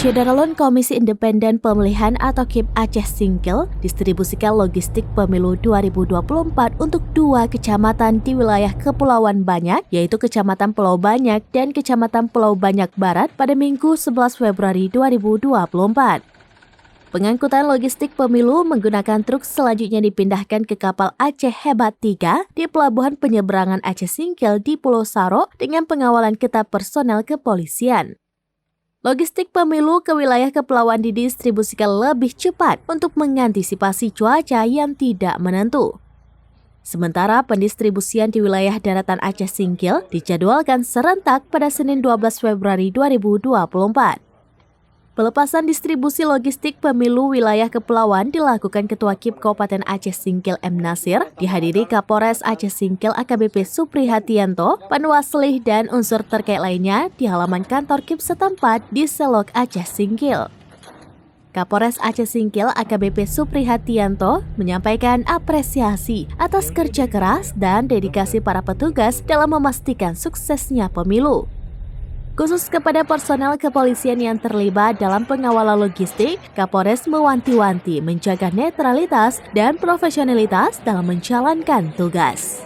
Syederalun Komisi Independen Pemilihan atau KIP Aceh Singkil distribusikan logistik pemilu 2024 untuk 2 kecamatan di wilayah Kepulauan Banyak, yaitu Kecamatan Pulau Banyak dan Kecamatan Pulau Banyak Barat pada Minggu 11 Februari 2024. Pengangkutan logistik pemilu menggunakan truk selanjutnya dipindahkan ke kapal Aceh Hebat 3 di Pelabuhan Penyeberangan Aceh Singkil di Pulau Saro dengan pengawalan ketat personel kepolisian. Logistik pemilu ke wilayah kepulauan didistribusikan lebih cepat untuk mengantisipasi cuaca yang tidak menentu. Sementara pendistribusian di wilayah daratan Aceh Singkil dijadwalkan serentak pada Senin 12 Februari 2024. Pelepasan distribusi logistik pemilu wilayah kepulauan dilakukan Ketua KIP Kabupaten Aceh Singkil M. Nasir, dihadiri Kapolres Aceh Singkil AKBP Supri Hatianto, Panwaslih dan unsur terkait lainnya di halaman kantor KIP setempat di Selok Aceh Singkil. Kapolres Aceh Singkil AKBP Supri Hatianto menyampaikan apresiasi atas kerja keras dan dedikasi para petugas dalam memastikan suksesnya pemilu. Khusus kepada personel kepolisian yang terlibat dalam pengawalan logistik, Kapolres mewanti-wanti menjaga netralitas dan profesionalitas dalam menjalankan tugas.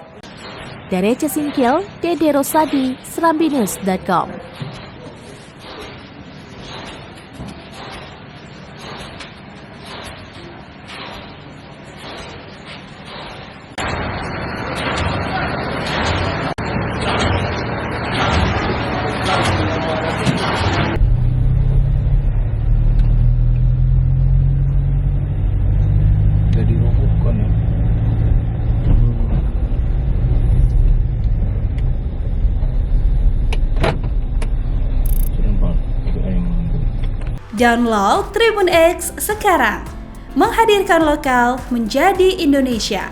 Dari Aceh Singkil, Dede Rosadi, SerambiNews.com. Download Tribun X sekarang, menghadirkan lokal menjadi Indonesia.